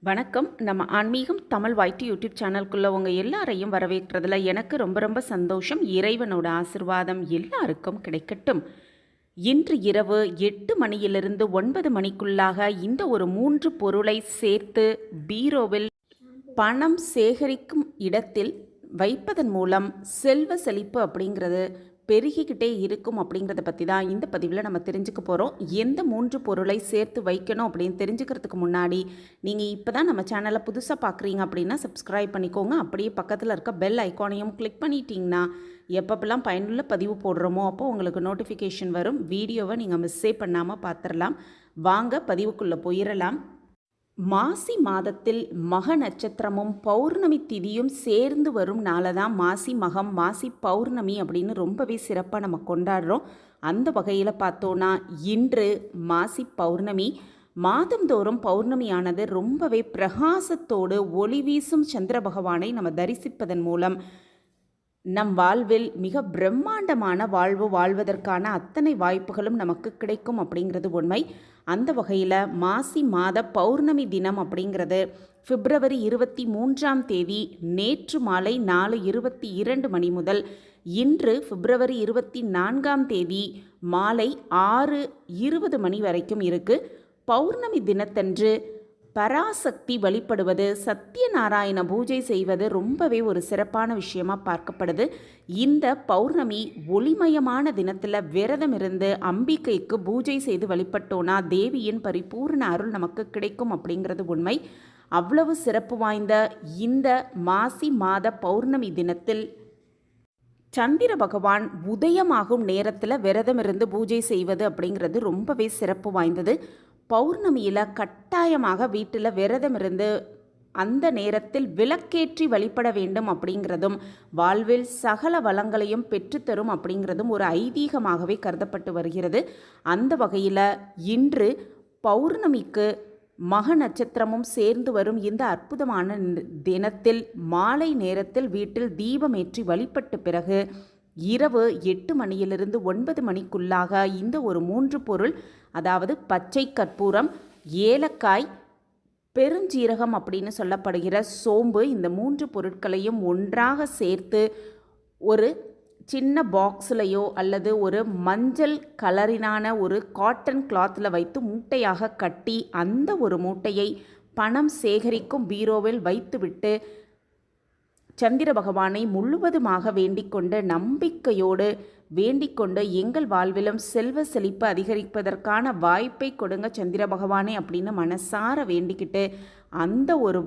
வணக்கம். நம்ம ஆன்மீகம் தமிழ் YT யூடியூப் சேனலுக்குள்ள உங்கள் எல்லாரையும் வரவேற்கிறதுல எனக்கு ரொம்ப சந்தோஷம். இறைவனோட ஆசிர்வாதம் எல்லாருக்கும் கிடைக்கட்டும். இன்று இரவு 8 மணியிலிருந்து 9 மணிக்குள்ளாக இந்த ஒரு 3 பொருளை சேர்த்து பீரோவில் பணம் சேகரிக்கும் இடத்தில் வைப்பதன் மூலம் செல்வ செழிப்பு அப்படிங்கிறது பெருகிக்கிட்டே இருக்கும் அப்படிங்கிறத பற்றி தான் இந்த பதிவில் நம்ம தெரிஞ்சுக்க போகிறோம். எந்த 3 பொருளை சேர்த்து வைக்கணும் அப்படின்னு தெரிஞ்சுக்கிறதுக்கு முன்னாடி நீங்கள் இப்போ தான் நம்ம சேனலை புதுசாக பார்க்குறீங்க அப்படின்னா சப்ஸ்கிரைப் பண்ணிக்கோங்க. அப்படியே பக்கத்தில் இருக்க பெல் ஐக்கானையும் கிளிக் பண்ணிட்டீங்கன்னா எப்பப்பெல்லாம் பயனுள்ள பதிவு போடுறோமோ அப்போ உங்களுக்கு நோட்டிஃபிகேஷன் வரும். வீடியோவை நீங்கள் மிஸ்ஸே பண்ணாமல் பார்த்துடலாம். வாங்க பதிவுக்குள்ளே போயிடலாம். மாசி மாதத்தில் மக நட்சத்திரமும் பௌர்ணமி திதியும் சேர்ந்து வரும் நாளை தான் மாசி மகம், மாசி பௌர்ணமி அப்படின்னு ரொம்பவே சிறப்பாக நம்ம கொண்டாடுறோம். அந்த வகையில் பார்த்தோன்னா இன்று மாசி பௌர்ணமி. மாதந்தோறும் பௌர்ணமியானது ரொம்பவே பிரகாசத்தோடு ஒளி வீசும் சந்திர பகவானை நம்ம தரிசிப்பதன் மூலம் நம் வாழ்வில் மிக பிரம்மாண்டமான வாழ்வு வாழ்வதற்கான அத்தனை வாய்ப்புகளும் நமக்கு கிடைக்கும் அப்படிங்கிறது உண்மை. அந்த வகையில் மாசி மாத பௌர்ணமி தினம் அப்படிங்கிறது பிப்ரவரி 23ஆம் தேதி நேற்று மாலை 4:22 மணி முதல் இன்று பிப்ரவரி 24ஆம் தேதி மாலை 6:20 மணி வரைக்கும் இருக்குது. பௌர்ணமி தினத்தன்று பராசக்தி வழிபடுவது, சத்யநாராயண பூஜை செய்வது ரொம்பவே ஒரு சிறப்பான விஷயமாக பார்க்கப்படுது. இந்த பௌர்ணமி ஒளிமயமான தினத்தில் விரதம் இருந்து அம்பிகைக்கு பூஜை செய்து வழிபட்டோன்னா தேவியின் பரிபூர்ண அருள் நமக்கு கிடைக்கும் அப்படிங்கிறது உண்மை. அவ்வளவு சிறப்பு வாய்ந்த இந்த மாசி மாத பௌர்ணமி தினத்தில் சந்திர பகவான் உதயமாகும் நேரத்தில் விரதம் இருந்து பூஜை செய்வது அப்படிங்கிறது ரொம்பவே சிறப்பு வாய்ந்தது. பௌர்ணமியில் கட்டாயமாக வீட்டில் விரதம் இருந்து அந்த நேரத்தில் விளக்கேற்றி வழிபட வேண்டும் அப்படிங்கிறதும் வாழ்வில் சகல வளங்களையும் பெற்றுத்தரும் அப்படிங்கிறதும் ஒரு ஐதீகமாகவே கருதப்பட்டு வருகிறது. அந்த வகையில் இன்று பௌர்ணமிக்கு மக நட்சத்திரமும் சேர்ந்து வரும் இந்த அற்புதமான தினத்தில் மாலை நேரத்தில் வீட்டில் தீபமேற்றி வழிபட்ட பிறகு இரவு 8 மணியிலிருந்து 9 மணிக்குள்ளாக இந்த ஒரு 3 பொருள், அதாவது பச்சை கற்பூரம், ஏலக்காய், பெருஞ்சீரகம் அப்படின்னு சொல்லப்படுகிற சோம்பு, இந்த 3 பொருட்களையும் ஒன்றாக சேர்த்து ஒரு சின்ன பாக்ஸ்லையோ அல்லது ஒரு மஞ்சள் கலரினான ஒரு காட்டன் கிளாத்தில் வைத்து மூட்டையாக கட்டி அந்த ஒரு மூட்டையை பணம் சேகரிக்கும் பீரோவில் வைத்துவிட்டு சந்திர பகவானை முழுவதுமாக வேண்டிக்கொண்டு நம்பிக்கையோடு வேண்டிக்கொண்டு எங்கள் வாழ்விலும் செல்வ செழிப்பு அதிகரிப்பதற்கான வாய்ப்பை கொடுங்க சந்திர பகவானே அப்படின்னு மனசார வேண்டிக்கிட்டு அந்த ஒரு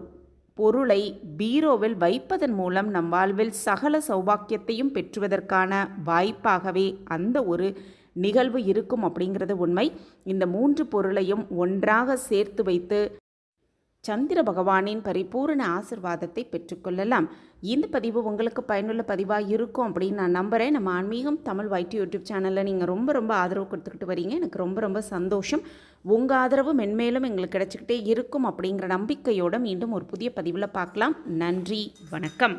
பொருளை பீரோவில் வைப்பதன் மூலம் நம் வாழ்வில் சகல சௌபாக்கியத்தையும் பெற்றுவதற்கான வாய்ப்பாகவே அந்த ஒரு நிகழ்வு இருக்கும் அப்படிங்கிறது உண்மை. இந்த 3 பொருளையும் ஒன்றாக சேர்த்து வைத்து சந்திர பகவானின் பரிபூர்ண ஆசிர்வாதத்தை பெற்றுக்கொள்ளலாம். இந்த பதிவு உங்களுக்கு பயனுள்ள பதிவாக இருக்கும் அப்படின்னு நான் நம்புகிறேன். நம்ம ஆன்மீகம் தமிழ் YT யூடியூப் சேனலில் நீங்கள் ரொம்ப ஆதரவு கொடுத்துக்கிட்டு வரீங்க. எனக்கு ரொம்ப சந்தோஷம். உங்கள் ஆதரவு மென்மேலும் எங்களுக்கு கிடைச்சிக்கிட்டே இருக்கும் அப்படிங்கிற நம்பிக்கையோடு மீண்டும் ஒரு புதிய பதிவில் பார்க்கலாம். நன்றி, வணக்கம்.